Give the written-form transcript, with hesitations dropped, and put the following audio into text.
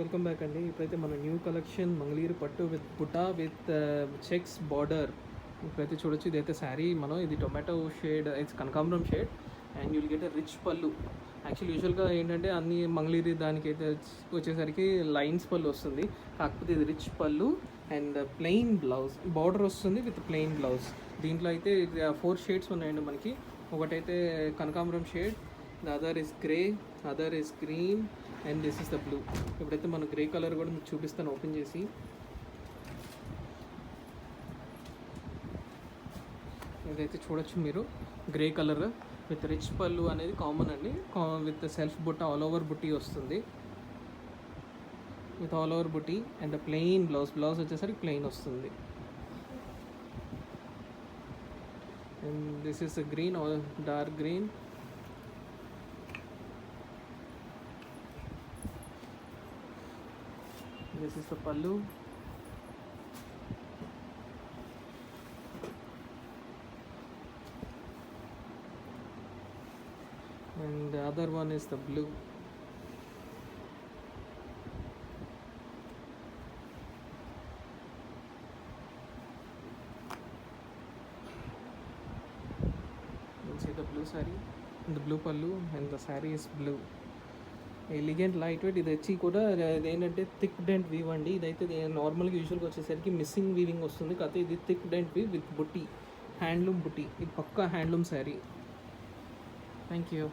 Welcome back అండి. ఇప్పుడైతే మన న్యూ కలెక్షన్ మంగళగిరి పట్టు విత్ బుటా విత్ చెక్స్ బార్డర్ ఇప్పుడైతే చూడొచ్చు. ఇదైతే శారీ ఇది tomato shade, it's Kanakambaram shade and you'll get a rich pallu. Actually యూజువల్గా ఏంటంటే అన్ని మంగళగిరి దానికైతే వచ్చేసరికి లైన్స్ పళ్ళు వస్తుంది, కాకపోతే ఇది రిచ్ పళ్ళు అండ్ ప్లెయిన్ బ్లౌజ్ బార్డర్ వస్తుంది విత్ ప్లెయిన్ బ్లౌజ్. దీంట్లో అయితే 4 షేడ్స్ ఉన్నాయండి మనకి. ఒకటైతే కనకాంబరం shade, the other is grey, other is green and this is the blue. ఇప్పుడైతే మనం గ్రే కలర్ కూడా మీకు చూపిస్తాను ఓపెన్ చేసి. ఇదైతే చూడొచ్చు మీరు, గ్రే కలర్ విత్ రిచ్ పళ్ళు అనేది కామన్ అండి, విత్ సెల్ఫ్ బుట్ట ఆల్ ఓవర్ బుట్టి వస్తుంది, విత్ ఆల్ ఓవర్ బుట్టి అండ్ ప్లెయిన్ బ్లౌజ్ వచ్చేసరికి ప్లెయిన్ వస్తుంది. And this is green, dark green. This is the pallu. And the other one is the blue. You see the blue saree and the blue pallu and the saree is blue. Elegant light weight. ఇది వచ్చి కూడా ఏంటంటే thick dent weave అండి. ఇదైతే నార్మల్గా యూజువల్గా వచ్చేసరికి missing weaving వస్తుంది, కాకపోతే ఇది thick dent weave with butti, handloom butti. ఇది పక్కా హ్యాండ్లూమ్ శారీ. Thank you.